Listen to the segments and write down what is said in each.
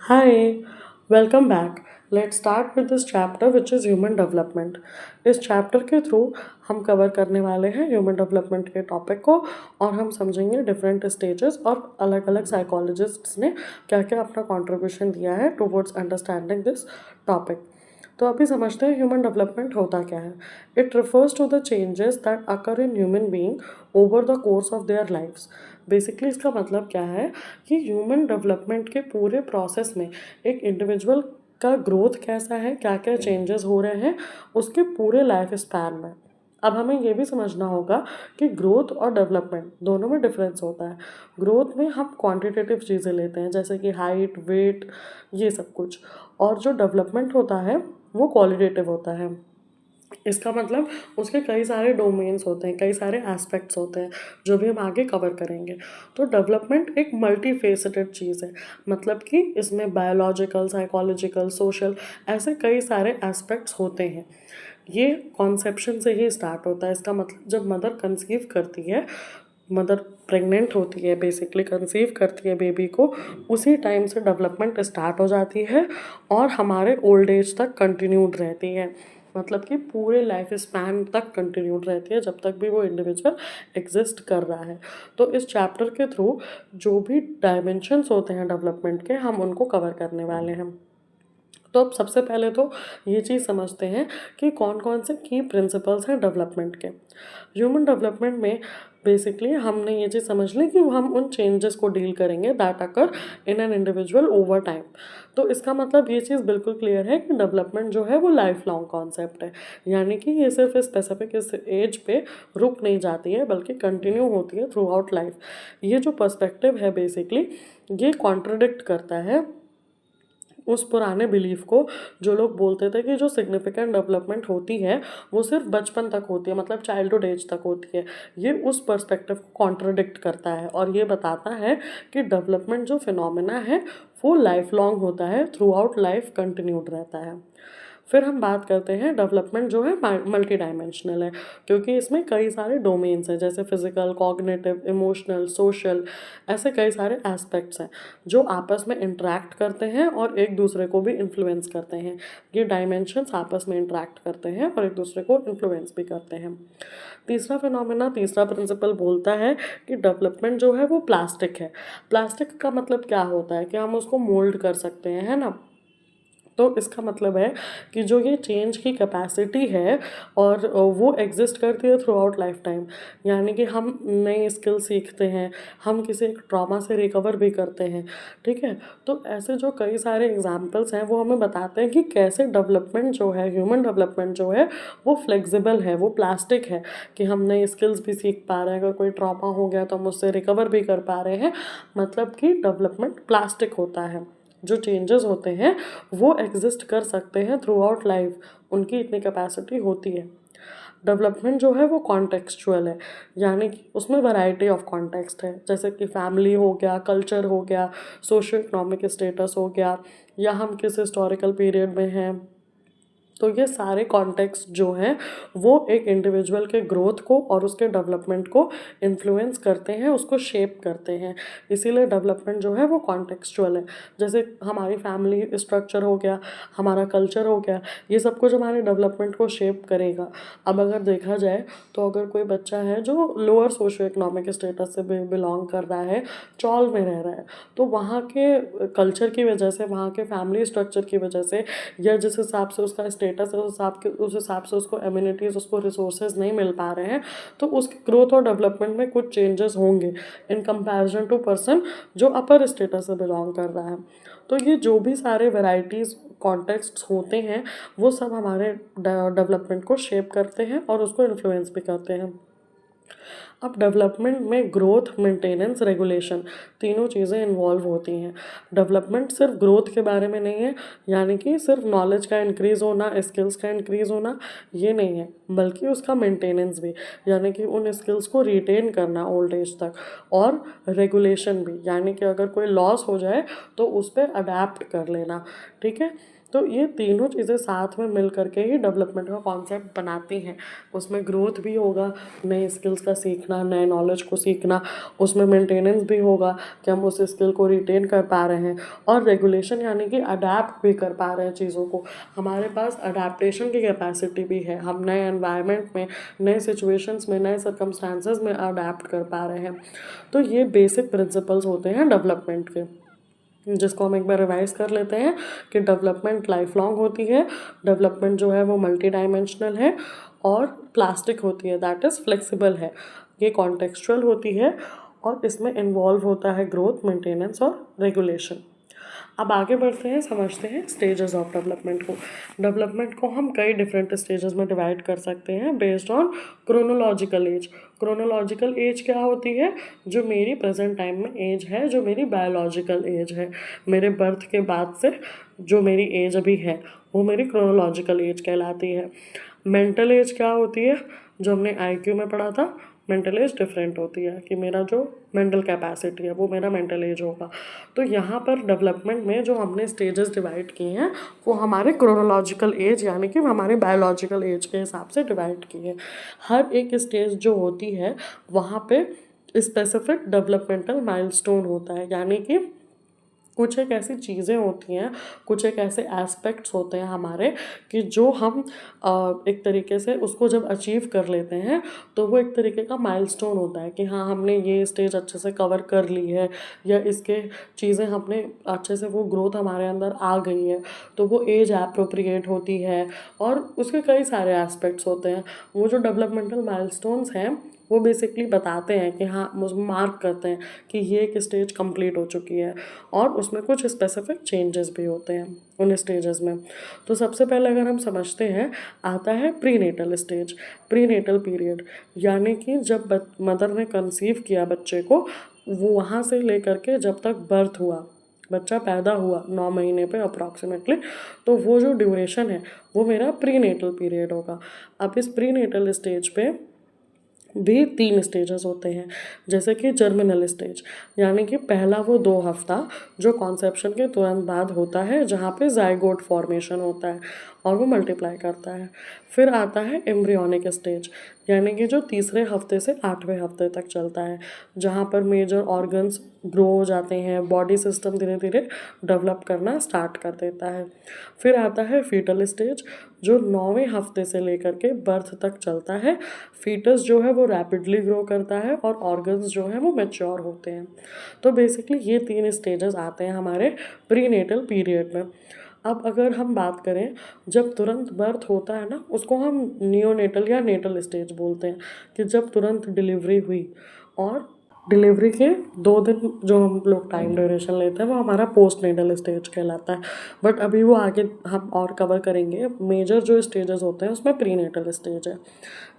Hi, welcome back. Let's start with this chapter which is human development. इस chapter के through हम cover करने वाले हैं ह्यूमन डेवलपमेंट के टॉपिक को और हम समझेंगे डिफरेंट स्टेजेस और अलग अलग साइकोलॉजिस्ट्स ने क्या क्या अपना कंट्रीब्यूशन दिया है टुवर्ड्स अंडरस्टैंडिंग दिस टॉपिक। तो अभी समझते हैं ह्यूमन डेवलपमेंट होता क्या है। It refers to the changes that occur in human being over the course of their lifes. Basically इसका मतलब क्या है कि ह्यूमन डेवलपमेंट के पूरे प्रोसेस में एक इंडिविजुअल का ग्रोथ कैसा है, क्या क्या चेंजेस हो रहे हैं उसके पूरे लाइफ स्पैन में। अब हमें ये भी समझना होगा कि ग्रोथ और डेवलपमेंट दोनों में डिफरेंस होता है। ग्रोथ में हम क्वांटिटेटिव चीज़ें लेते हैं जैसे कि हाइट, वेट, ये सब कुछ, और जो डेवलपमेंट होता है वो क्वालिटेटिव होता है। इसका मतलब उसके कई सारे डोमेन्स होते हैं, कई सारे एस्पेक्ट्स होते हैं जो भी हम आगे कवर करेंगे। तो डेवलपमेंट एक मल्टी फेसेटेड चीज़ है, मतलब कि इसमें बायोलॉजिकल, साइकोलॉजिकल, सोशल, ऐसे कई सारे एस्पेक्ट्स होते हैं। ये कॉन्सेप्शन से ही स्टार्ट होता है। इसका मतलब जब मदर कंसीव करती है, मदर प्रेग्नेंट होती है, बेसिकली कंसीव करती है बेबी को, उसी टाइम से डेवलपमेंट स्टार्ट हो जाती है और हमारे ओल्ड एज तक कंटिन्यूड रहती है। मतलब कि पूरे लाइफ स्पैन तक कंटिन्यूड रहती है जब तक भी वो इंडिविजुअल एग्जिस्ट कर रहा है। तो इस चैप्टर के थ्रू जो भी डायमेंशंस होते हैं डेवलपमेंट के, हम उनको कवर करने वाले हैं। तो अब सबसे पहले तो ये चीज़ समझते हैं कि कौन कौन से की प्रिंसिपल्स हैं डेवलपमेंट के। ह्यूमन डेवलपमेंट में बेसिकली हमने ये चीज़ समझ ली कि हम उन चेंजेस को डील करेंगे that occur in an individual over time. तो इसका मतलब ये चीज़ बिल्कुल क्लियर है कि डेवलपमेंट जो है वो लाइफ लॉन्ग कॉन्सेप्ट है, यानी कि ये सिर्फ स्पेसिफिक इस एज पे रुक नहीं जाती है बल्कि कंटिन्यू होती है थ्रू आउट लाइफ। ये जो पर्सपेक्टिव है बेसिकली ये कॉन्ट्रडिक्ट करता है उस पुराने बिलीफ को जो लोग बोलते थे कि जो सिग्निफिकेंट डेवलपमेंट होती है वो सिर्फ बचपन तक होती है, मतलब चाइल्डहुड एज तक होती है। ये उस पर्सपेक्टिव को कॉन्ट्रडिक्ट करता है और ये बताता है कि डेवलपमेंट जो फिनोमेना है वो लाइफ लॉन्ग होता है, थ्रू आउट लाइफ कंटिन्यूड रहता है। फिर हम बात करते हैं डेवलपमेंट जो है मल्टी डायमेंशनल है, क्योंकि इसमें कई सारे डोमेन्स हैं जैसे फिजिकल, कॉग्निटिव, इमोशनल, सोशल, ऐसे कई सारे एस्पेक्ट्स हैं जो आपस में इंटरेक्ट करते हैं और एक दूसरे को भी इन्फ्लुएंस करते हैं। ये डायमेंशंस आपस में इंटरेक्ट करते हैं और एक दूसरे को इन्फ्लुएंस भी करते हैं। तीसरा फिनोमेना, तीसरा प्रिंसिपल बोलता है कि डेवलपमेंट जो है वो प्लास्टिक है। प्लास्टिक का मतलब क्या होता है कि हम उसको मोल्ड कर सकते हैं, है ना। तो इसका मतलब है कि जो ये चेंज की कैपेसिटी है और वो एग्जिस्ट करती है थ्रू आउट लाइफ टाइम, यानी कि हम नई स्किल सीखते हैं, हम किसी एक ट्रॉमा से रिकवर भी करते हैं। ठीक है। तो ऐसे जो कई सारे एग्जाम्पल्स हैं वो हमें बताते हैं कि कैसे डेवलपमेंट जो है, ह्यूमन डेवलपमेंट जो है वो फ्लेक्सिबल है, वो प्लास्टिक है, कि हम नई स्किल्स भी सीख पा रहे हैं, अगर कोई ट्रॉमा हो गया तो हम उससे रिकवर भी कर पा रहे हैं। मतलब कि डेवलपमेंट प्लास्टिक होता है। जो चेंजेस होते हैं वो एग्जिस्ट कर सकते हैं थ्रू आउट लाइफ, उनकी इतनी कैपेसिटी होती है। डेवलपमेंट जो है वो कॉन्टेक्सचुअल है, यानी कि उसमें वैरायटी ऑफ कॉन्टेक्स्ट है, जैसे कि फैमिली हो गया, कल्चर हो गया, सोशो इकोनॉमिक स्टेटस हो गया, या हम किस हिस्टोरिकल पीरियड में हैं। तो ये सारे कॉन्टेक्स्ट जो हैं वो एक इंडिविजुअल के ग्रोथ को और उसके डेवलपमेंट को इन्फ्लुएंस करते हैं, उसको शेप करते हैं। इसीलिए डेवलपमेंट जो है वो कॉन्टेक्सचुअल है। जैसे हमारी फैमिली स्ट्रक्चर हो गया, हमारा कल्चर हो गया, ये सब कुछ हमारे डेवलपमेंट को शेप करेगा। अब अगर देखा जाए तो अगर कोई बच्चा है जो लोअर सोशो इकोनॉमिक स्टेटस से बिलोंग कर रहा है, चौल में रह रहा है, तो वहाँ के कल्चर की वजह से, वहाँ के फैमिली स्ट्रक्चर की वजह से, या जिस हिसाब से उसका स्टेटस है उस हिसाब से उसको एम्यूनिटीज़, उसको रिसोर्सेज नहीं मिल पा रहे हैं, तो उसकी ग्रोथ और डेवलपमेंट में कुछ चेंजेस होंगे इन कंपैरिजन टू पर्सन जो अपर स्टेटस से बिलोंग कर रहा है। तो ये जो भी सारे वैराइटीज़ कॉन्टेक्स्ट्स होते हैं वो सब हमारे डेवलपमेंट को शेप करते हैं और उसको इन्फ्लुएंस भी करते हैं। अब डेवलपमेंट में ग्रोथ, मेंटेनेंस, रेगुलेशन, तीनों चीज़ें इन्वॉल्व होती हैं। डेवलपमेंट सिर्फ ग्रोथ के बारे में नहीं है, यानी कि सिर्फ नॉलेज का इंक्रीज़ होना, स्किल्स का इंक्रीज़ होना, ये नहीं है, बल्कि उसका मेंटेनेंस भी, यानी कि उन स्किल्स को रिटेन करना ओल्ड एज तक, और रेगुलेशन भी, यानी कि अगर कोई लॉस हो जाए तो उस पर अडेप्ट कर लेना। ठीक है। तो ये तीनों चीज़ें साथ में मिल करके ही डेवलपमेंट का कॉन्सेप्ट बनाती हैं। उसमें ग्रोथ भी होगा, नए स्किल्स का सीखना, नए नॉलेज को सीखना, उसमें मेंटेनेंस भी होगा कि हम उस स्किल को रिटेन कर पा रहे हैं, और रेगुलेशन यानी कि अडेप्ट भी कर पा रहे हैं चीज़ों को। हमारे पास अडेप्टेशन की कैपेसिटी भी है, हम नए एनवायरनमेंट में, नए सिचुएशंस में, नए सर्कमस्टांसेस में अडेप्ट कर पा रहे हैं। तो ये बेसिक प्रिंसिपल्स होते हैं डेवलपमेंट के, जिसको हम एक बार रिवाइज कर लेते हैं कि डेवलपमेंट लाइफ लॉन्ग होती है, डेवलपमेंट जो है वो मल्टी डायमेंशनल है, और प्लास्टिक होती है, दैट इज़ फ्लेक्सिबल है, ये कॉन्टेक्चुअल होती है, और इसमें इन्वॉल्व होता है ग्रोथ, मेंटेनेंस और रेगुलेशन। अब आगे बढ़ते हैं, समझते हैं स्टेजेस ऑफ डेवलपमेंट को। डेवलपमेंट को हम कई डिफरेंट स्टेजेस में डिवाइड कर सकते हैं based on chronological age. Chronological age क्या होती है? जो मेरी प्रेजेंट टाइम में एज है, जो मेरी बायोलॉजिकल एज है, मेरे बर्थ के बाद से जो मेरी एज अभी है वो मेरी क्रोनोलॉजिकल एज कहलाती है। मेंटल एज क्या होती है? जो हमने आईक्यू में पढ़ा था, मेंटल एज डिफरेंट होती है कि मेरा जो मेंटल कैपेसिटी है वो मेरा मेंटल एज होगा। तो यहाँ पर डेवलपमेंट में जो हमने स्टेजेस डिवाइड किए हैं वो हमारे क्रोनोलॉजिकल एज यानी कि हमारे बायोलॉजिकल एज के हिसाब से डिवाइड किए हैं। हर एक स्टेज जो होती है वहाँ पे स्पेसिफिक डेवलपमेंटल माइलस्टोन होता है, यानी कि कुछ एक ऐसी चीज़ें होती हैं, कुछ एक ऐसे एस्पेक्ट्स होते हैं हमारे कि जो हम एक तरीके से उसको जब अचीव कर लेते हैं तो वो एक तरीके का माइलस्टोन होता है कि हाँ हमने ये स्टेज अच्छे से कवर कर ली है, या इसके चीज़ें हमने अच्छे से, वो ग्रोथ हमारे अंदर आ गई है, तो वो एज एप्रोप्रिएट होती है। और उसके कई सारे एस्पेक्ट्स होते हैं। वो जो डेवलपमेंटल माइलस्टोन्स हैं वो बेसिकली बताते हैं कि हाँ, मार्क करते हैं कि ये एक स्टेज कंप्लीट हो चुकी है, और उसमें कुछ स्पेसिफिक चेंजेस भी होते हैं उन स्टेजेस में। तो सबसे पहले अगर हम समझते हैं, आता है प्रीनेटल स्टेज, प्रीनेटल पीरियड, यानी कि जब मदर ने कंसीव किया बच्चे को, वो वहाँ से लेकर के जब तक बर्थ हुआ, बच्चा पैदा हुआ 9 महीने पे अप्रॉक्सीमेटली, तो वो जो ड्यूरेशन है वो मेरा प्रीनेटल पीरियड होगा। अब इस प्रीनेटल स्टेज पे भी 3 स्टेजेस होते हैं, जैसे कि जर्मिनल स्टेज, यानी कि पहला वो 2 हफ्ता जो कॉन्सेप्शन के तुरंत बाद होता है, जहाँ पे जाइगोट फॉर्मेशन होता है और वो मल्टीप्लाई करता है। फिर आता है एम्ब्रियोनिक स्टेज, यानी कि जो तीसरे हफ्ते से 8वें हफ्ते तक चलता है, जहाँ पर मेजर ऑर्गन्स ग्रो हो जाते हैं, बॉडी सिस्टम धीरे धीरे डेवलप करना स्टार्ट कर देता है। फिर आता है फीटल स्टेज, जो 9वें हफ्ते से लेकर के बर्थ तक चलता है। फीटस जो है वो रैपिडली ग्रो करता है और ऑर्गन्स जो है वो मैच्योर होते हैं। तो बेसिकली ये 3 स्टेजेस आते हैं हमारे प्रीनेटल पीरियड में। अब अगर हम बात करें, जब तुरंत बर्थ होता है ना, उसको हम नियोनेटल या नेटल स्टेज बोलते हैं, कि जब तुरंत डिलीवरी हुई, और डिलीवरी के 2 दिन जो हम लोग टाइम ड्यूरेशन लेते हैं वो हमारा पोस्ट नेटल स्टेज कहलाता है। बट अभी वो आगे हम और कवर करेंगे। मेजर जो स्टेजेस होते हैं उसमें प्रीनेटल स्टेज है,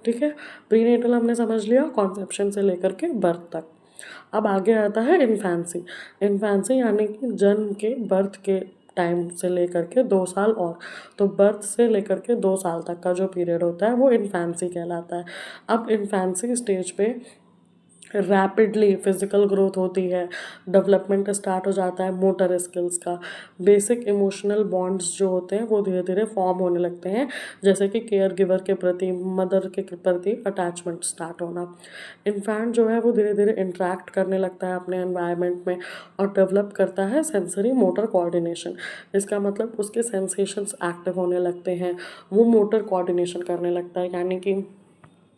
ठीक है। प्रीनेटल हमने समझ लिया, कॉन्सेप्शन से लेकर के बर्थ तक। अब आगे आता है इन्फेंसी। इन्फेंसी यानी कि जन्म के, बर्थ के टाइम से लेकर के 2 साल और, तो बर्थ से लेकर के 2 साल तक का जो पीरियड होता है वो इन्फेंसी कहलाता है। अब इन्फेंसी स्टेज पे रैपिडली फिजिकल ग्रोथ होती है, डेवलपमेंट स्टार्ट हो जाता है मोटर स्किल्स का, बेसिक इमोशनल बॉन्ड्स जो होते हैं वो धीरे धीरे फॉर्म होने लगते हैं, जैसे कि केयर गिवर के प्रति, मदर के प्रति अटैचमेंट स्टार्ट होना। इन्फेंट जो है वो धीरे धीरे इंटरेक्ट करने लगता है अपने एनवायरनमेंट में, और डेवलप करता है सेंसरी मोटर कोऑर्डिनेशन। इसका मतलब उसके सेंसेशंस एक्टिव होने लगते हैं, वो मोटर कोऑर्डिनेशन करने लगता है, यानी कि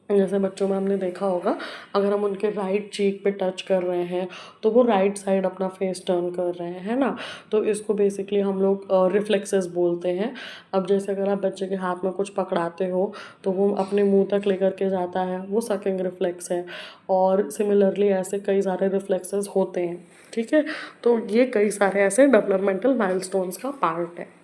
जैसे बच्चों में हमने देखा होगा, अगर हम उनके राइट चीक पे टच कर रहे हैं तो वो राइट साइड अपना फेस टर्न कर रहे हैं, है ना। तो इसको बेसिकली हम लोग रिफ्लेक्सेस बोलते हैं। अब जैसे अगर आप बच्चे के हाथ में कुछ पकड़ाते हो तो वो अपने मुंह तक लेकर के जाता है, वो सकिंग रिफ्लेक्स है। और सिमिलरली ऐसे कई सारे रिफ्लेक्सेस होते हैं, ठीक है। तो ये कई सारे ऐसे डेवलपमेंटल माइलस्टोन्स का पार्ट है।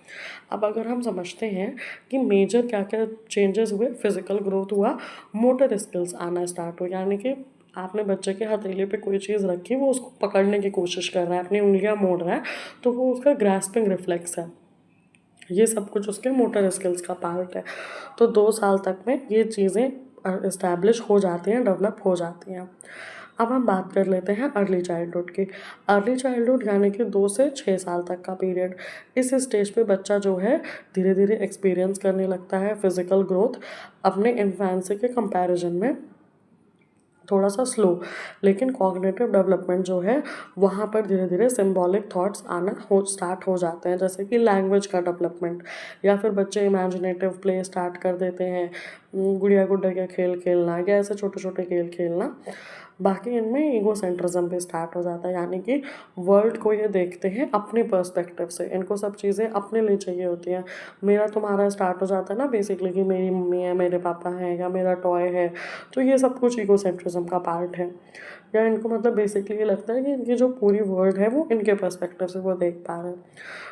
अब अगर हम समझते हैं कि मेजर क्या क्या चेंजेस हुए, फिजिकल ग्रोथ हुआ, मोटर स्किल्स आना स्टार्ट हो, यानी कि आपने बच्चे के हथेली पे कोई चीज़ रखी, वो उसको पकड़ने की कोशिश कर रहा है, अपनी उंगलियां मोड़ रहा है, तो वो उसका ग्रास्पिंग रिफ्लेक्स है। ये सब कुछ उसके मोटर स्किल्स का पार्ट है। तो 2 साल तक में ये चीज़ें इस्टेब्लिश हो जाती हैं, डेवलप हो जाती हैं। अब हम बात कर लेते हैं अर्ली चाइल्डहुड की। अर्ली चाइल्डहुड यानी कि 2 से 6 साल तक का पीरियड। इस स्टेज पे बच्चा जो है धीरे धीरे एक्सपीरियंस करने लगता है फिजिकल ग्रोथ अपने इन्फेंसी के कंपैरिजन में थोड़ा सा स्लो, लेकिन कॉग्निटिव डेवलपमेंट जो है वहाँ पर धीरे धीरे सिंबॉलिक थॉट्स आना हो स्टार्ट हो जाते हैं, जैसे कि लैंग्वेज का डेवलपमेंट, या फिर बच्चे इमेजिनेटिव प्ले स्टार्ट कर देते हैं, गुड़िया गुड्डा के खेल खेलना या ऐसे छोटे छोटे खेल खेलना। बाकी इनमें ईगो सेंट्रिज्म भी स्टार्ट हो जाता है, यानी कि वर्ल्ड को ये देखते हैं अपने पर्सपेक्टिव से, इनको सब चीज़ें अपने लिए चाहिए होती हैं। मेरा तुम्हारा स्टार्ट हो जाता है ना बेसिकली कि मेरी मम्मी है, मेरे पापा हैं, या मेरा टॉय है। तो ये सब कुछ ईगो सेंट्रिज्म का पार्ट है, या इनको मतलब बेसिकली ये लगता है कि इनकी जो पूरी वर्ल्ड है वो इनके पर्सपेक्टिव से वो देख पा रहे हैं।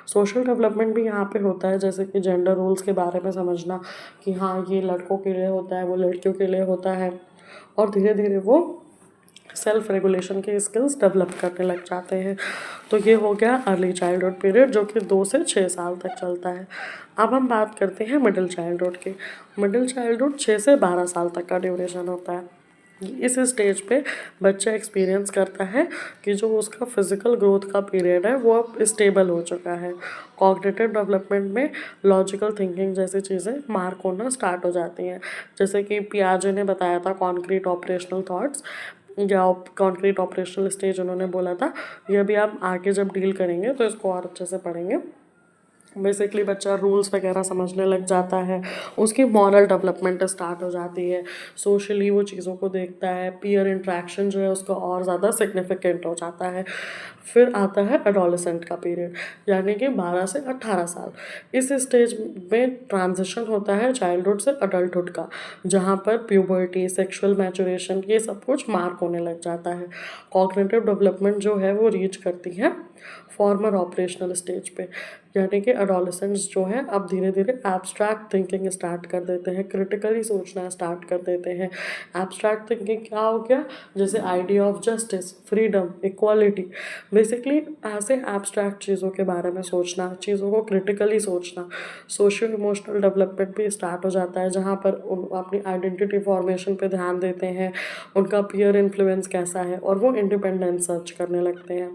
सोशल डेवलपमेंट भी यहाँ पे होता है, जैसे कि जेंडर रोल्स के बारे में समझना कि हाँ ये लड़कों के लिए होता है, वो लड़कियों के लिए होता है, और धीरे धीरे वो सेल्फ रेगुलेशन के स्किल्स डेवलप करने लग जाते हैं। तो ये हो गया अर्ली चाइल्डहुड पीरियड, जो कि 2 से 6 साल तक चलता है। अब हम बात करते हैं मिडिल चाइल्डहुड की। मिडिल चाइल्डहुड 6 से 12 साल तक का ड्यूरेशन होता है। इस स्टेज पे बच्चा एक्सपीरियंस करता है कि जो उसका फिजिकल ग्रोथ का पीरियड है वो अब स्टेबल हो चुका है। कॉग्निटिव डेवलपमेंट में लॉजिकल थिंकिंग जैसी चीज़ें मार्क होना स्टार्ट हो जाती हैं, जैसे कि पियाजे ने बताया था कॉन्क्रीट ऑपरेशनल थॉट्स, या कॉन्क्रीट ऑपरेशनल स्टेज उन्होंने बोला था। ये भी आप आगे जब डील करेंगे तो इसको और अच्छे से पढ़ेंगे। बेसिकली बच्चा रूल्स वगैरह समझने लग जाता है, उसकी मॉरल डेवलपमेंट स्टार्ट हो जाती है, सोशली वो चीज़ों को देखता है, पीयर इंट्रैक्शन जो है उसका और ज़्यादा सिग्निफिकेंट हो जाता है। फिर आता है एडोलेसेंट का पीरियड, यानी कि 12 से 18 साल। इस स्टेज में ट्रांजिशन होता है चाइल्डहुड से अडल्टहुड का, जहाँ पर प्यूबर्टी, सेक्सुअल मैचुरेशन ये सब कुछ मार्क होने लग जाता है। कॉग्निटिव डेवलपमेंट जो है वो रीच करती है फॉर्मर ऑपरेशनल स्टेज पे, यानी कि एडोलेसेंट्स जो हैं अब धीरे धीरे एब्स्ट्रैक्ट थिंकिंग स्टार्ट कर देते हैं, क्रिटिकली सोचना स्टार्ट कर देते हैं। एब्स्ट्रैक्ट थिंकिंग क्या हो गया, जैसे idea of justice, freedom, equality, basically ऐसे एब्स्ट्रैक्ट चीज़ों के बारे में सोचना, चीज़ों को क्रिटिकली सोचना। सोशल इमोशनल डेवलपमेंट भी स्टार्ट हो जाता है, जहाँ पर उन अपनी आइडेंटिटी फॉर्मेशन पे ध्यान देते हैं, उनका पीयर इन्फ्लुएंस कैसा है, और वो इंडिपेंडेंस सर्च करने लगते हैं।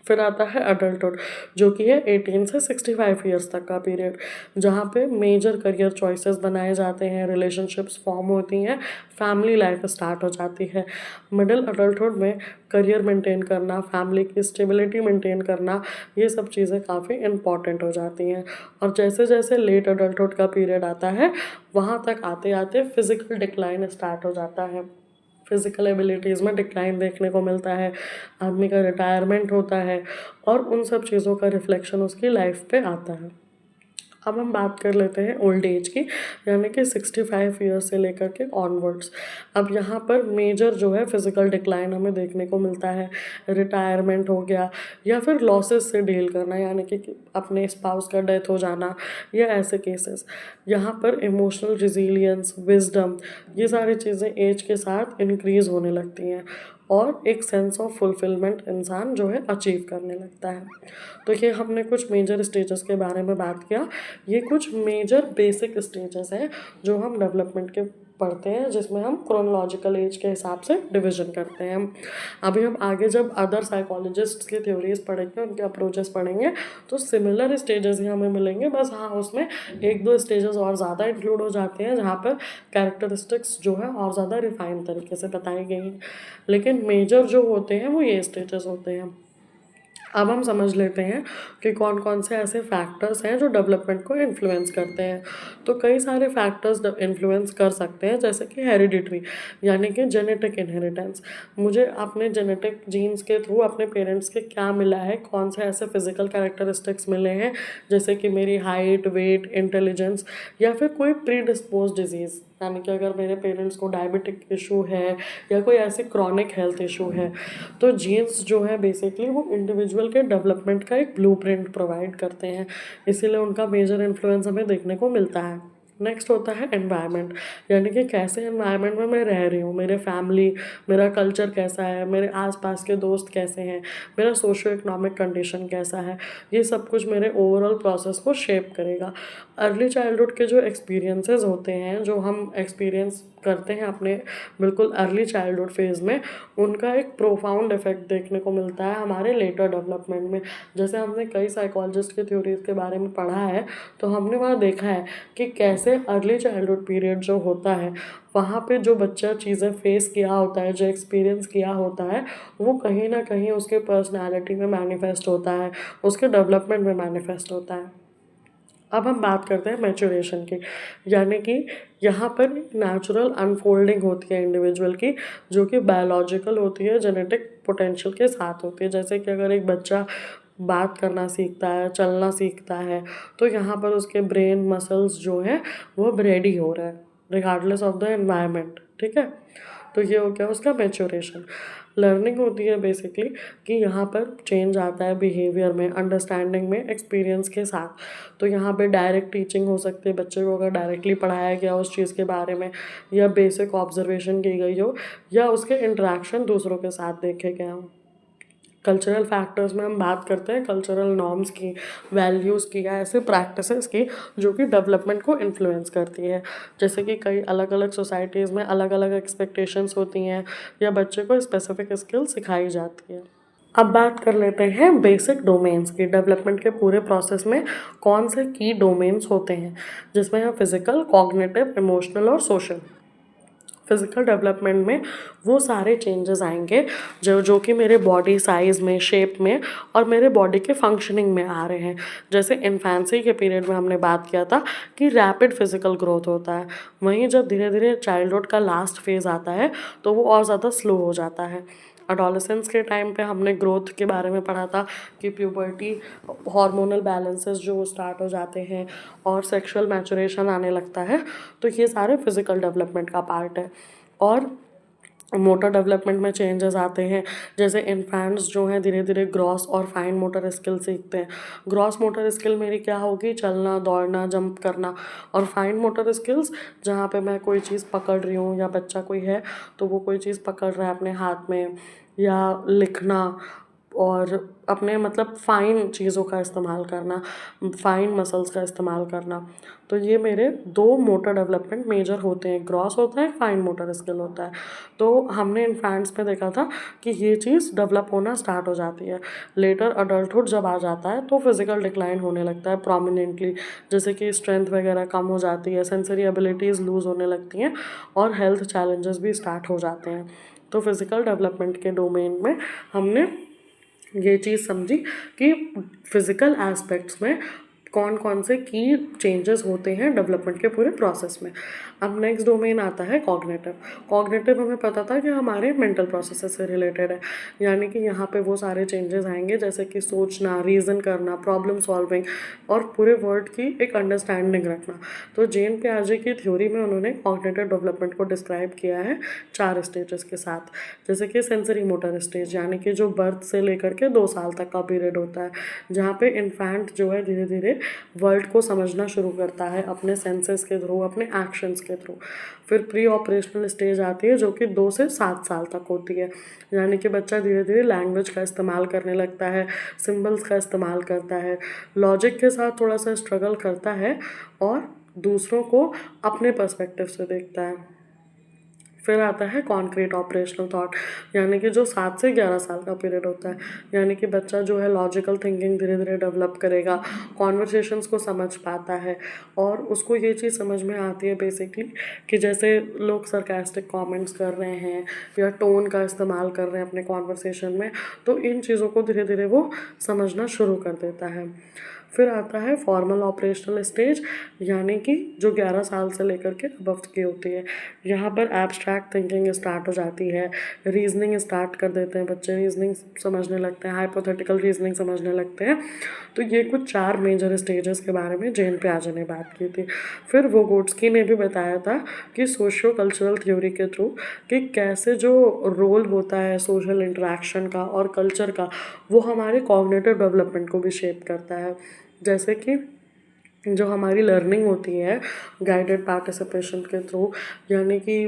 फिर आता है अडल्टहुड, जो कि है 18 से 65 ईयर्स तक का पीरियड, जहाँ पे मेजर करियर चॉइसेस बनाए जाते हैं, रिलेशनशिप्स फॉर्म होती हैं, फैमिली लाइफ स्टार्ट हो जाती है। मिडिल अडल्टहुड में करियर मेंटेन करना, फैमिली की स्टेबिलिटी मेंटेन करना, ये सब चीज़ें काफ़ी इंपॉर्टेंट हो जाती हैं। और जैसे जैसे लेट अडल्टहुड का पीरियड आता है, वहाँ तक आते आते फिजिकल डिक्लाइन स्टार्ट हो जाता है, फिज़िकल एबिलिटीज़ में डिक्लाइन देखने को मिलता है, आदमी का रिटायरमेंट होता है, और उन सब चीज़ों का रिफ्लेक्शन उसकी लाइफ पे आता है। अब हम बात कर लेते हैं ओल्ड एज की, यानी कि 65 ईयर्स से लेकर के ऑनवर्ड्स। अब यहाँ पर मेजर जो है फिजिकल डिक्लाइन हमें देखने को मिलता है, रिटायरमेंट हो गया, या फिर लॉसेस से डील करना, यानी कि अपने स्पाउस का डेथ हो जाना, या ऐसे केसेस। यहाँ पर इमोशनल रिजिलियंस, विजडम, ये सारी चीज़ें एज के साथ इंक्रीज़ होने लगती हैं, और एक सेंस ऑफ फुलफिलमेंट इंसान जो है अचीव करने लगता है। तो ये हमने कुछ मेजर स्टेजेस के बारे में बात किया। ये कुछ मेजर बेसिक स्टेजेस हैं जो हम डेवलपमेंट के पढ़ते हैं, जिसमें हम क्रोनोलॉजिकल एज के हिसाब से डिवीजन करते हैं। अभी हम आगे जब अदर साइकोलॉजिस्ट्स की थ्योरीज पढ़ेंगे, उनके अप्रोचेस पढ़ेंगे, तो सिमिलर स्टेजेस ही हमें मिलेंगे, बस हाँ उसमें एक दो स्टेजेस और ज़्यादा इंक्लूड हो जाते हैं, जहाँ पर कैरेक्टरिस्टिक्स जो है और ज़्यादा रिफाइन तरीके से बताई गई हैं, लेकिन मेजर जो होते हैं वो ये स्टेजेस होते हैं। अब हम समझ लेते हैं कि कौन कौन से ऐसे फैक्टर्स हैं जो डेवलपमेंट को इन्फ्लुएंस करते हैं। तो कई सारे फैक्टर्स इन्फ्लुएंस कर सकते हैं, जैसे कि हेरिडिटरी, यानी कि जेनेटिक इनहेरिटेंस। मुझे अपने जेनेटिक जीन्स के थ्रू अपने पेरेंट्स के क्या मिला है, कौन से ऐसे फिजिकल कैरेक्टरिस्टिक्स मिले हैं, जैसे कि मेरी हाइट, वेट, इंटेलिजेंस, या फिर कोई प्री डिस्पोज डिजीज़, यानी कि अगर मेरे पेरेंट्स को डायबिटिक इशू है या कोई ऐसी क्रॉनिक हेल्थ इशू है, तो जीन्स जो है बेसिकली वो इंडिविजुअल के डेवलपमेंट का एक ब्लूप्रिंट प्रोवाइड करते हैं, इसीलिए उनका मेजर इन्फ्लुएंस हमें देखने को मिलता है। नेक्स्ट होता है एनवायरनमेंट, यानी कि कैसे एनवायरनमेंट में मैं रह रही हूँ, मेरे फैमिली, मेरा कल्चर कैसा है, मेरे आसपास के दोस्त कैसे हैं, मेरा सोशो इकोनॉमिक कंडीशन कैसा है, ये सब कुछ मेरे ओवरऑल प्रोसेस को शेप करेगा। अर्ली चाइल्डहुड के जो एक्सपीरियंसेस होते हैं, जो हम एक्सपीरियंस करते हैं अपने बिल्कुल अर्ली चाइल्डहुड फेज़ में, उनका एक प्रोफाउंड इफेक्ट देखने को मिलता है हमारे लेटर डेवलपमेंट में। जैसे हमने कई साइकोलॉजिस्ट की थ्योरीज के बारे में पढ़ा है, तो हमने वहाँ देखा है कि कैसे अर्ली चाइल्डहुड पीरियड जो होता है, वहाँ पे जो बच्चा चीज़ें फेस किया होता है, जो एक्सपीरियंस किया होता है, वो कहीं ना कहीं उसके पर्सनैलिटी में मैनिफेस्ट होता है, उसके डेवलपमेंट में मैनिफेस्ट होता है। अब हम बात करते हैं मैच्योरेशन की, यानी कि यहाँ पर नेचुरल अनफोल्डिंग होती है इंडिविजुअल की, जो कि बायोलॉजिकल होती है, जेनेटिक पोटेंशियल के साथ होती है। जैसे कि अगर एक बच्चा बात करना सीखता है, चलना सीखता है, तो यहाँ पर उसके ब्रेन मसल्स जो हैं वो रेडी हो रहे हैं रिगार्डलेस ऑफ द एनवायरनमेंट, ठीक है। तो ये हो गया उसका मैच्योरेशन। लर्निंग होती है बेसिकली कि यहाँ पर चेंज आता है बिहेवियर में, अंडरस्टैंडिंग में, एक्सपीरियंस के साथ। तो यहाँ पे डायरेक्ट टीचिंग हो सकती है, बच्चे को अगर डायरेक्टली पढ़ाया गया उस चीज़ के बारे में, या बेसिक ऑब्जर्वेशन की गई हो, या उसके इंटरेक्शन दूसरों के साथ देखे गए हों। कल्चरल फैक्टर्स में हम बात करते हैं कल्चरल नॉर्म्स की, वैल्यूज़ की, या ऐसे प्रैक्टिसेस की जो कि डेवलपमेंट को इन्फ्लुएंस करती है। जैसे कि कई अलग अलग सोसाइटीज़ में अलग अलग एक्सपेक्टेशंस होती हैं, या बच्चे को स्पेसिफिक स्किल सिखाई जाती है। अब बात कर लेते हैं बेसिक डोमेन्स की। डेवलपमेंट के पूरे प्रोसेस में कौन से की डोमेन्स होते हैं, जिसमें है फिजिकल, कॉग्निटिव, इमोशनल और सोशल। फिज़िकल डेवलपमेंट में वो सारे चेंजेस आएंगे जो कि मेरे बॉडी साइज़ में, शेप में और मेरे बॉडी के फंक्शनिंग में आ रहे हैं। जैसे इन्फेंसी के पीरियड में हमने बात किया था कि रैपिड फिजिकल ग्रोथ होता है, वहीं जब धीरे धीरे चाइल्डहुड का लास्ट फेज़ आता है तो वो और ज़्यादा स्लो हो जाता है। अडोलेसेंस के टाइम पे हमने ग्रोथ के बारे में पढ़ा था कि प्यूबर्टी, हार्मोनल बैलेंसेस जो स्टार्ट हो जाते हैं और सेक्सुअल मैचुरेशन आने लगता है। तो ये सारे फिज़िकल डेवलपमेंट का पार्ट है। और मोटर डेवलपमेंट में चेंजेस आते हैं, जैसे इन्फेंट्स जो हैं धीरे धीरे ग्रॉस और फाइन मोटर स्किल सीखते हैं। ग्रॉस मोटर स्किल मेरी क्या होगी, चलना, दौड़ना, जंप करना। और फाइन मोटर स्किल्स जहाँ पे मैं कोई चीज़ पकड़ रही हूँ, या बच्चा कोई है तो वो कोई चीज़ पकड़ रहा है अपने हाथ में, या लिखना, और अपने मतलब फ़ाइन चीज़ों का इस्तेमाल करना, फ़ाइन मसल्स का इस्तेमाल करना। तो ये मेरे दो मोटर डेवलपमेंट मेजर होते हैं, ग्रॉस होता है, फाइन मोटर स्किल होता है। तो हमने इन्फेंट्स में देखा था कि ये चीज़ डेवलप होना स्टार्ट हो जाती है। लेटर अडल्टहुड जब आ जाता है तो फिज़िकल डिक्लाइन होने लगता है प्रोमिनेंटली, जैसे कि स्ट्रेंथ वगैरह कम हो जाती है, सेंसरी एबिलिटीज़ लूज़ होने लगती हैं, और हेल्थ चैलेंजेस भी स्टार्ट हो जाते हैं। तो फिज़िकल डेवलपमेंट के डोमेन में हमने ये चीज़ समझी कि फिज़िकल एस्पेक्ट्स में कौन कौन से की चेंजेस होते हैं डेवलपमेंट के पूरे प्रोसेस में। अब नेक्स्ट डोमेन आता है कॉग्निटिव। कॉग्निटिव हमें पता था कि हमारे मेंटल प्रोसेसेस से रिलेटेड है, यानी कि यहाँ पे वो सारे चेंजेस आएंगे जैसे कि सोचना, रीज़न करना, प्रॉब्लम सॉल्विंग, और पूरे वर्ल्ड की एक अंडरस्टैंडिंग रखना। तो जेन पियाजे की थ्योरी में उन्होंने कॉग्निटिव डेवलपमेंट को डिस्क्राइब किया है 4 स्टेजेस के साथ। जैसे कि सेंसरी मोटर स्टेज, यानी कि जो बर्थ से लेकर के 2 साल तक का पीरियड होता है, जहाँ पे इन्फेंट जो है धीरे धीरे वर्ल्ड को समझना शुरू करता है अपने सेंसेस के थ्रू, अपने एक्शंस के थ्रू। फिर प्री ऑपरेशनल स्टेज आती है जो कि 2 से 7 साल तक होती है, यानी कि बच्चा धीरे धीरे लैंग्वेज का इस्तेमाल करने लगता है, सिंबल्स का इस्तेमाल करता है, लॉजिक के साथ थोड़ा सा स्ट्रगल करता है, और दूसरों को अपने पर्सपेक्टिव से देखता है। फिर आता है कॉन्क्रीट ऑपरेशनल थॉट, यानी कि जो 7 से 11 साल का पीरियड होता है, यानी कि बच्चा जो है लॉजिकल थिंकिंग धीरे धीरे डेवलप करेगा, कॉन्वर्सेशंस को समझ पाता है, और उसको ये चीज़ समझ में आती है बेसिकली कि जैसे लोग सरकास्टिक कमेंट्स कर रहे हैं या टोन का इस्तेमाल कर रहे हैं अपने कॉन्वर्सेशन में, तो इन चीज़ों को धीरे धीरे वो समझना शुरू कर देता है। फिर आता है फॉर्मल ऑपरेशनल स्टेज, यानी कि जो 11 साल से लेकर के अबव की होती है। यहाँ पर एब्स्ट्रैक्ट थिंकिंग स्टार्ट हो जाती है, रीजनिंग स्टार्ट कर देते हैं बच्चे, रीजनिंग समझने लगते हैं, हाइपोथेटिकल रीजनिंग समझने लगते हैं। तो ये कुछ 4 मेजर स्टेजेस के बारे में जेन पियाजे ने बात की थी। फिर वोगोट्स्की ने भी बताया था कि सोशियो कल्चरल थ्योरी के थ्रू कि कैसे जो रोल होता है सोशल इंटरेक्शन का और कल्चर का, वो हमारे कॉग्निटिव डेवलपमेंट को भी शेप करता है। जैसे कि जो हमारी लर्निंग होती है गाइडेड पार्टिसिपेशन के थ्रू, यानी कि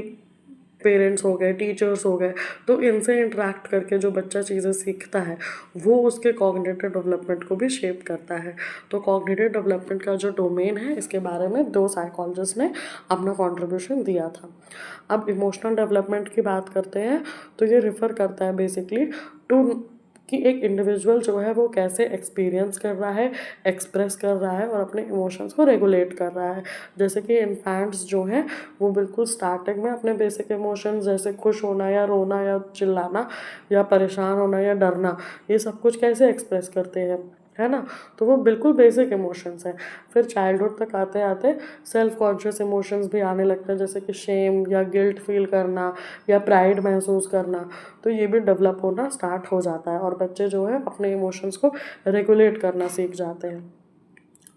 पेरेंट्स हो गए, टीचर्स हो गए, तो इनसे इंटरेक्ट करके जो बच्चा चीज़ें सीखता है वो उसके कॉग्निटिव डेवलपमेंट को भी शेप करता है। तो कॉग्निटिव डेवलपमेंट का जो डोमेन है, इसके बारे में 2 साइकोलॉजिस्ट ने अपना कंट्रीब्यूशन दिया था। अब इमोशनल डेवलपमेंट की बात करते हैं, तो ये रिफ़र करता है बेसिकली टू कि एक इंडिविजुअल जो है वो कैसे एक्सपीरियंस कर रहा है, एक्सप्रेस कर रहा है और अपने इमोशंस को रेगुलेट कर रहा है। जैसे कि इन्फेंट्स जो हैं वो बिल्कुल स्टार्टिंग में अपने बेसिक इमोशंस जैसे खुश होना या रोना या चिल्लाना या परेशान होना या डरना, ये सब कुछ कैसे एक्सप्रेस करते हैं, है ना। तो वो बिल्कुल बेसिक इमोशंस हैं। फिर चाइल्डहुड तक आते आते सेल्फ कॉन्शियस इमोशंस भी आने लगते हैं, जैसे कि शेम या गिल्ट फील करना या प्राइड महसूस करना। तो ये भी डेवलप होना स्टार्ट हो जाता है और बच्चे जो है अपने इमोशंस को रेगुलेट करना सीख जाते हैं।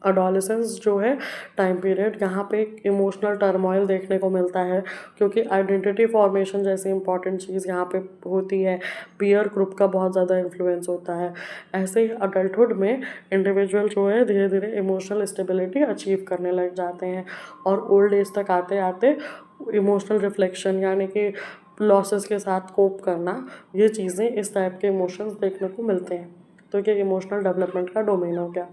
अडोलेसेंस जो है टाइम पीरियड, यहाँ पे एक इमोशनल टर्मोइल देखने को मिलता है, क्योंकि आइडेंटिटी फॉर्मेशन जैसी इंपॉर्टेंट चीज़ यहाँ पे होती है। पीयर ग्रुप का बहुत ज़्यादा इन्फ्लुएंस होता है। ऐसे ही अडल्टहुड में इंडिविजुअल जो है धीरे धीरे इमोशनल स्टेबिलिटी अचीव करने लग जाते हैं और ओल्ड एज तक आते आते इमोशनल रिफ्लेक्शन, यानी कि लॉसेस के साथ कोप करना, ये चीज़ें इस टाइप के इमोशंस देखने को मिलते हैं। तो ये इमोशनल डेवलपमेंट का डोमेन हो गया।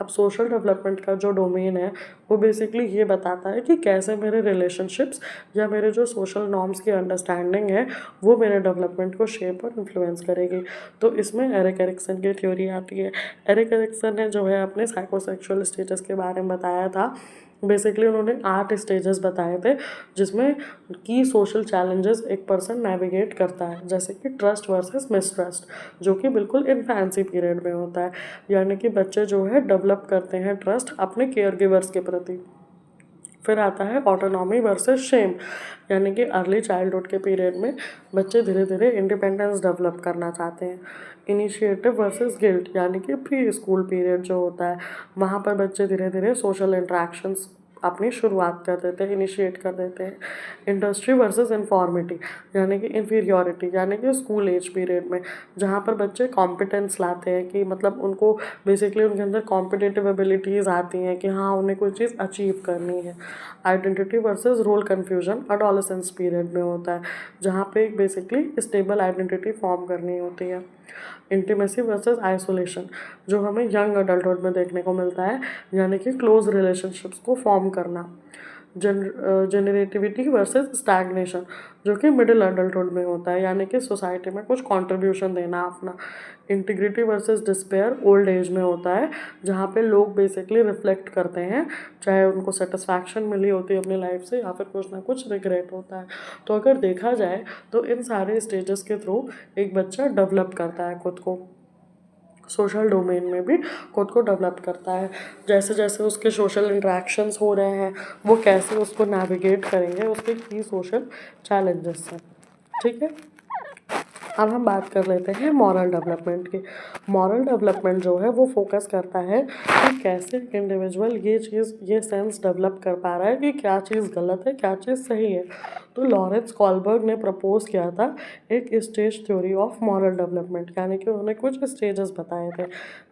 अब सोशल डेवलपमेंट का जो डोमेन है वो बेसिकली ये बताता है कि कैसे मेरे रिलेशनशिप्स या मेरे जो सोशल नॉर्म्स की अंडरस्टैंडिंग है वो मेरे डेवलपमेंट को शेप और इन्फ्लुएंस करेगी। तो इसमें एरिक एरिक्सन की थ्योरी आती है। एरिक एरिक्सन ने जो है अपने साइकोसेक्सुअल स्टेटस के बारे में बताया था। बेसिकली उन्होंने 8 स्टेजेस बताए थे जिसमें की सोशल चैलेंजेस एक पर्सन नेविगेट करता है, जैसे कि ट्रस्ट वर्सेस मिसट्रस्ट, जो कि बिल्कुल इन्फेंसी पीरियड में होता है, यानी कि बच्चे जो है डेवलप करते हैं ट्रस्ट अपने केयर गिवर्स के प्रति। फिर आता है ऑटोनॉमी वर्सेस शेम, यानी कि अर्ली चाइल्डहुड के पीरियड में बच्चे धीरे धीरे इंडिपेंडेंस डेवलप करना चाहते हैं। इनिशिएटिव वर्सेस गिल्ट, यानी कि प्री स्कूल पीरियड जो होता है वहाँ पर बच्चे धीरे धीरे सोशल इंट्रैक्शंस अपनी शुरुआत कर देते हैं, इनिशिएट कर देते हैं। इंडस्ट्री वर्सेस इन्फॉर्मिटी, यानी कि इन्फीरियोरिटी, यानी कि स्कूल एज पीरियड में जहाँ पर बच्चे कॉम्पिटेंस लाते हैं कि मतलब उनको बेसिकली उनके अंदर कॉम्पिटिटिव एबिलिटीज़ आती हैं कि हाँ उन्हें कोई चीज़ अचीव करनी है। Identity versus role confusion adolescence period में होता है, जहाँ पे एक बेसिकली स्टेबल आइडेंटिटी फॉर्म करनी होती है। इंटीमेसी वर्सेस आइसोलेशन, जो हमें यंग अडल्टहुड में देखने को मिलता है, यानी कि क्लोज रिलेशनशिप्स को फॉर्म करना। जनरेटिविटी वर्सेस स्टैग्नेशन, जो कि मिडिल अडल्टहुड में होता है, यानी कि सोसाइटी में कुछ कंट्रीब्यूशन देना अपना। Integrity versus despair old age में होता है, जहाँ पे लोग बेसिकली रिफ्लेक्ट करते हैं, चाहे उनको सेटिस्फैक्शन मिली होती है अपनी लाइफ से या फिर कुछ ना कुछ रिग्रेट होता है। तो अगर देखा जाए तो इन सारे स्टेजेस के थ्रू एक बच्चा डेवलप करता है खुद को, सोशल डोमेन में भी खुद को डेवलप करता है। जैसे जैसे उसके सोशल इंटरेक्शंस हो रहे हैं वो कैसे उसको नेविगेट करेंगे, उसके की सोशल चैलेंजेस हैं। ठीक है, अब हम बात कर लेते हैं मॉरल डेवलपमेंट की। मॉरल डेवलपमेंट जो है वो फोकस करता है कि कैसे एक इंडिविजुअल ये सेंस डेवलप कर पा रहा है कि क्या चीज़ गलत है, क्या चीज़ सही है। तो लॉरेंस कॉलबर्ग ने प्रपोज किया था एक stage theory of moral development, यानी कि उन्होंने कुछ स्टेजेस बताए थे,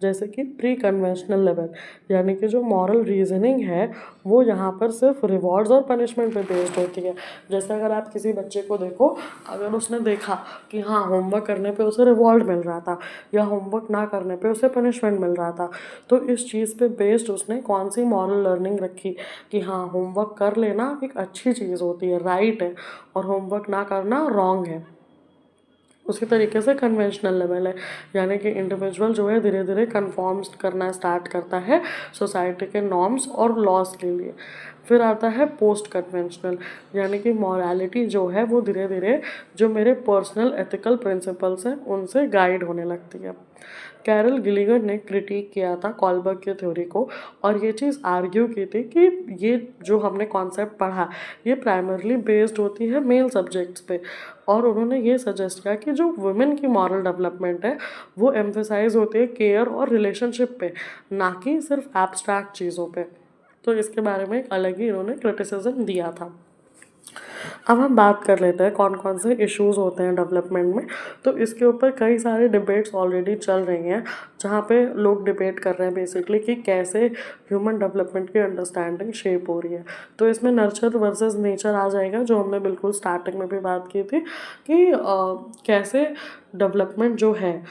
जैसे कि प्री कन्वेंशनल लेवल, यानी कि जो मॉरल रीजनिंग है वो यहाँ पर सिर्फ रिवॉर्ड्स और पनिशमेंट पे बेस्ड होती है। जैसे अगर आप किसी बच्चे को देखो, अगर उसने देखा कि हाँ होमवर्क करने पे उसे रिवॉर्ड मिल रहा था या होमवर्क ना करने पे उसे पनिशमेंट मिल रहा था, तो इस चीज़ पे बेस्ड उसने कौन सी मॉरल लर्निंग रखी कि हाँ होमवर्क कर लेना एक अच्छी चीज़ होती है, राइट है, और होमवर्क ना करना रॉन्ग है। उसी तरीके से कन्वेंशनल लेवल है, यानी कि इंडिविजुअल जो है धीरे धीरे कन्फॉर्म करना स्टार्ट करता है सोसाइटी के नॉर्म्स और लॉज के लिए। फिर आता है पोस्ट कन्वेंशनल, यानी कि मॉरलिटी जो है वो धीरे धीरे जो मेरे पर्सनल एथिकल प्रिंसिपल्स हैं उनसे गाइड होने लगती है। कैरल गिलिगन ने क्रिटिक किया था कॉलबर्ग की थ्योरी को और ये चीज़ आर्ग्यू की थी कि ये जो हमने कॉन्सेप्ट पढ़ा ये प्राइमरली बेस्ड होती है मेल सब्जेक्ट्स पे, और उन्होंने ये सजेस्ट किया कि जो वुमेन की मॉरल डेवलपमेंट है वो एम्फेसाइज होती है केयर और रिलेशनशिप पे, ना कि सिर्फ एब्स्ट्रैक्ट चीज़ों पे। तो इसके बारे में एक अलग ही इन्होंने क्रिटिसिज्म दिया था। अब हम बात कर लेते हैं कौन कौन से इश्यूज होते हैं डेवलपमेंट में। तो इसके ऊपर कई सारे डिबेट्स ऑलरेडी चल रही हैं, जहाँ पे लोग डिबेट कर रहे हैं बेसिकली कि कैसे ह्यूमन डेवलपमेंट की अंडरस्टैंडिंग शेप हो रही है। तो इसमें नर्चर वर्सेस नेचर आ जाएगा, जो हमने बिल्कुल स्टार्टिंग में भी बात की थी कि कैसे डेवलपमेंट जो है,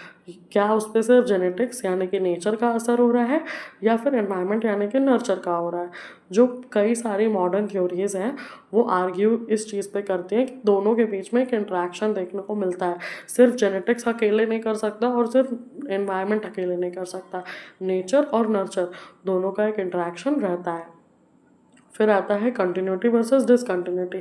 क्या उस पर सिर्फ जेनेटिक्स यानी कि नेचर का असर हो रहा है या फिर एनवायरनमेंट यानी कि नर्चर का हो रहा है। जो कई सारी मॉडर्न थ्योरीज हैं वो आर्ग्यू इस चीज़ पे करती हैं कि दोनों के बीच में एक इंट्रैक्शन देखने को मिलता है। सिर्फ जेनेटिक्स अकेले नहीं कर सकता और सिर्फ एनवायरनमेंट अकेले नहीं कर सकता, नेचर और नर्चर दोनों का एक इंट्रैक्शन रहता है। फिर आता है कंटिन्यूटी वर्सेस डिसकंटिन्यूटी,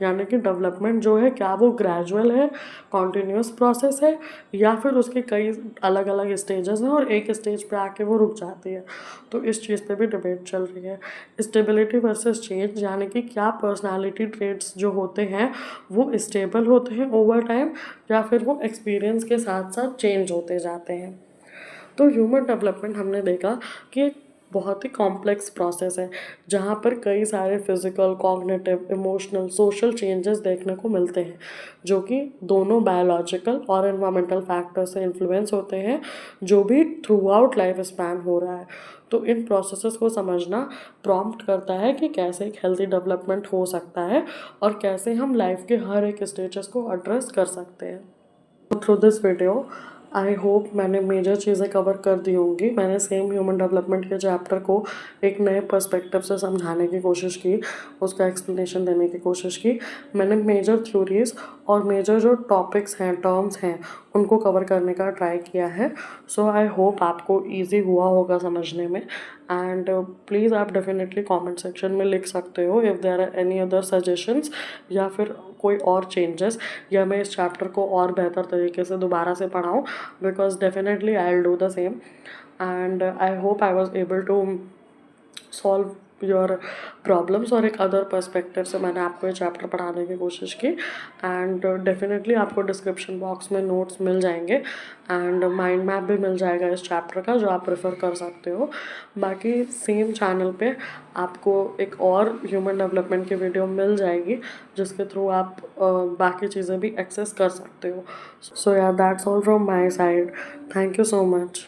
यानी कि डेवलपमेंट जो है क्या वो ग्रेजुअल है, कॉन्टीन्यूस प्रोसेस है, या फिर उसके कई अलग अलग स्टेजेस हैं और एक स्टेज पे आके वो रुक जाती है। तो इस चीज़ पे भी डिबेट चल रही है। स्टेबिलिटी वर्सेस चेंज, यानी कि क्या पर्सनालिटी ट्रेट्स जो होते हैं वो स्टेबल होते हैं ओवर टाइम या फिर वो एक्सपीरियंस के साथ साथ चेंज होते जाते हैं। तो ह्यूमन डेवलपमेंट हमने देखा कि एक बहुत ही कॉम्प्लेक्स प्रोसेस है, जहाँ पर कई सारे physical, cognitive, emotional, social changes देखने को मिलते हैं, जो कि दोनों बायोलॉजिकल और एनवायरमेंटल फैक्टर से इन्फ्लुएंस होते हैं, जो भी थ्रू आउट लाइफ स्पैन हो रहा है। तो इन प्रोसेसेस को समझना प्रॉम्प्ट करता है कि कैसे एक हेल्थी डेवलपमेंट हो सकता है और कैसे हम लाइफ के हर एक स्टेजेस को एड्रेस कर सकते हैं। Through this video I hope मैंने मेजर चीज़ें कवर कर दी होंगी। मैंने सेम ह्यूमन डेवलपमेंट के चैप्टर को एक नए पर्सपेक्टिव से समझाने की कोशिश की, उसका एक्सप्लेनेशन देने की कोशिश की। मैंने मेजर थ्योरीज और मेजर जो टॉपिक्स हैं, टर्म्स हैं, उनको कवर करने का ट्राई किया है। सो आई होप आपको ईजी हुआ होगा समझने में। एंड प्लीज़ आप डेफिनेटली कमेंट सेक्शन में लिख सकते हो if there are any other suggestions या फिर कोई और चेंजेस, या मैं इस चैप्टर को और बेहतर तरीके से दोबारा से पढ़ाऊँ, because definitely I will do the same. And I hope I was able to solve your problems, और एक अदर पर्सपेक्टिव से मैंने आपको ये चैप्टर पढ़ाने की कोशिश की। एंड डेफिनेटली आपको डिस्क्रिप्शन बॉक्स में नोट्स मिल जाएंगे एंड माइंड मैप भी मिल जाएगा इस चैप्टर का, जो आप प्रेफर कर सकते हो। बाकी सेम चैनल पे आपको एक और ह्यूमन डेवलपमेंट की वीडियो मिल जाएगी, जिसके थ्रू आप बाकी चीज़ें भी एक्सेस कर सकते हो। सो या that's all from my side. Thank you so much.